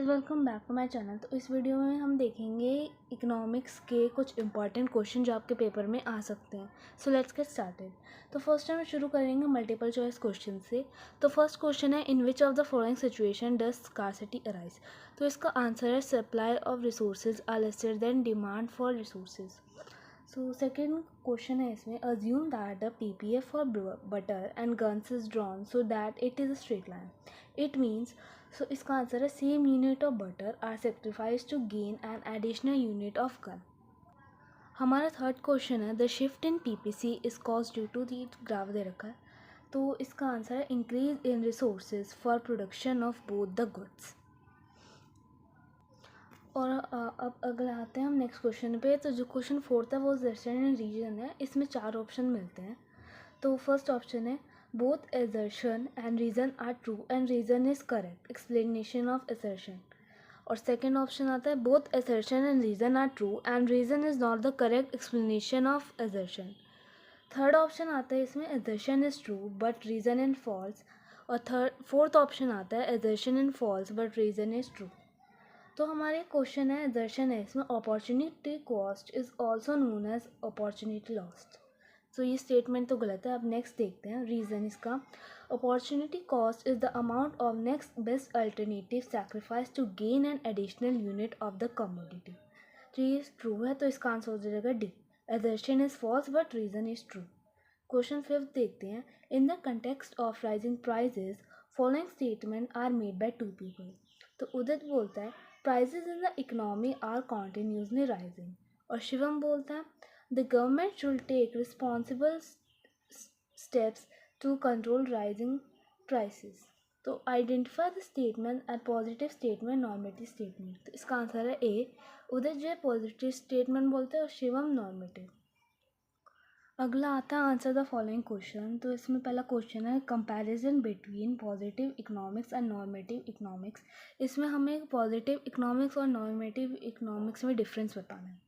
Guys, welcome back to my channel. तो इस video में हम देखेंगे इकोनॉमिक्स के कुछ इंपॉर्टेंट क्वेश्चन जो आपके पेपर में आ सकते हैं। So let's get started. तो फर्स्ट हम शुरू करेंगे मल्टीपल चॉइस क्वेश्चन से। तो फर्स्ट क्वेश्चन है, in which of the following situation does scarcity arise. तो इसका आंसर है supply of resources are lesser than demand for resources. So second question है इसमें, assume that the PPF for butter and guns is drawn so that it is a straight line. It means, so इसका answer है same unit of butter are sacrifice to gain an additional unit of gun. हमारा third question है, the shift in PPC is cause due to the graph दे रखा है। तो इसका answer है increase in resources for production of both the goods. और अब अगला आते हैं हम नेक्स्ट क्वेश्चन पे। तो जो क्वेश्चन फोर्थ है वो असर्शन एंड रीजन है। इसमें 4 ऑप्शन मिलते हैं। तो फर्स्ट ऑप्शन है, both assertion and reason are true and reason is correct explanation of assertion. और सेकंड ऑप्शन आता है, both assertion and reason are true and reason is not the correct explanation of assertion. Third option आता है इसमें, assertion is true but reason in false. और fourth option आता है, assertion in false but reason is true. तो हमारे question है दर्शन है इसमें, opportunity cost is also known as opportunity lost. तो ये स्टेटमेंट तो गलत है। अब नेक्स्ट देखते हैं रीज़न इसका। Opportunity cost is the amount of next best alternative sacrifice to gain an additional unit of the commodity. तो ये ट्रू है, तो इसका आंसर हो जाएगा D, assertion is false but reason is true. Question fifth देखते हैं, in the context of rising prices following statement are made by 2 people. तो उदित बोलता है, prices in the economy are continuously rising। और शिवम बोलता है, the government should take responsible steps to control rising prices। तो identify the statement and positive statement, normative statement। तो इसका answer है ए, उदित जो है पॉजिटिव स्टेटमेंट बोलते हैं और शिवम नॉर्मेटिव। अगला आता है आंसर द फॉलोइंग क्वेश्चन। तो इसमें पहला क्वेश्चन है, comparison between positive economics and normative economics. इसमें हमें पॉजिटिव इकोनॉमिक्स और नॉर्मेटिव इकोनॉमिक्स में डिफरेंस बताना है।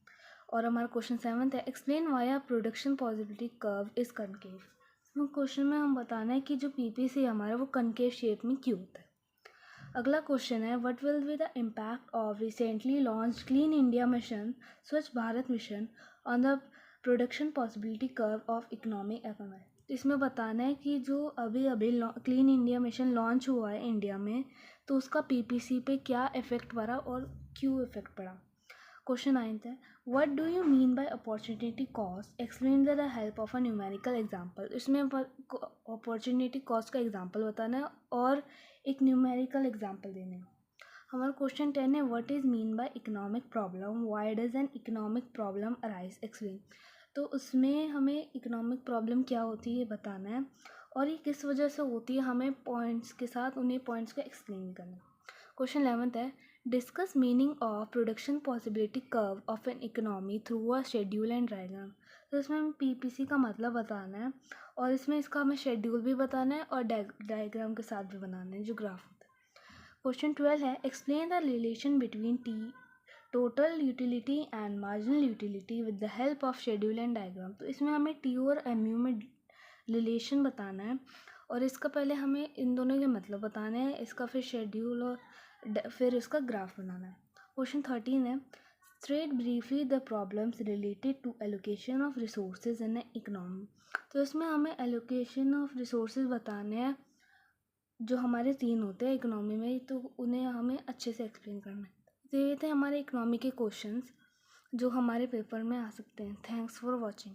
और हमारा क्वेश्चन सेवंथ है, explain why our production possibility curve is concave. इसमें क्वेश्चन में हम बताना है कि जो PPC हमारा वो कनकेव शेप में क्यों होता है। अगला क्वेश्चन है, what will be the impact of recently launch clean India mission, Swachh Bharat mission on the production possibility curve of economic activity. इसमें बताना है कि जो अभी अभी क्लीन इंडिया मिशन लॉन्च हुआ है इंडिया में, तो उसका PPC पे क्या इफेक्ट पड़ा और क्यों इफेक्ट पड़ा। क्वेश्चन 9th है, what do you mean by opportunity cost, explain the help of a numerical example. इसमें अपॉर्चुनिटी कॉस्ट का एग्जाम्पल बताना है और एक न्यूमेरिकल एग्जाम्पल देने हैं। हमारा क्वेश्चन 10 है, what is mean by economic problem, why does an economic problem arise, explain. तो उसमें हमें इकोनॉमिक प्रॉब्लम क्या होती है बताना है और ये किस वजह से होती है, हमें पॉइंट्स के साथ उन्हीं पॉइंट्स को एक्सप्लेन करना है। क्वेश्चन 11th है, discuss meaning of production possibility curve of an economy through a schedule and diagram. तो इसमें हमें PPC का मतलब बताना है और इसमें इसका हमें शेड्यूल भी बताना है और डायग्राम के साथ भी बनाना है जो ग्राफ होता है। क्वेश्चन 12 है, explain the relation between total utility and marginal utility with the help of schedule and diagram. तो इसमें हमें T और MU में रिलेशन बताना है और इसका पहले हमें इन दोनों के मतलब बताने हैं, इसका फिर शेड्यूल और फिर इसका ग्राफ बनाना है। क्वेश्चन 13 है, state briefly the problems related to allocation of resources in economy. तो इसमें हमें एलोकेशन ऑफ रिसोर्सेज बताने हैं जो हमारे 3 होते हैं इकोनॉमी में, तो उन्हें हमें अच्छे से एक्सप्लेन करना है। तो ये थे हमारे इकोनॉमी के क्वेश्चंस जो हमारे पेपर में आ सकते हैं। Thanks for watching.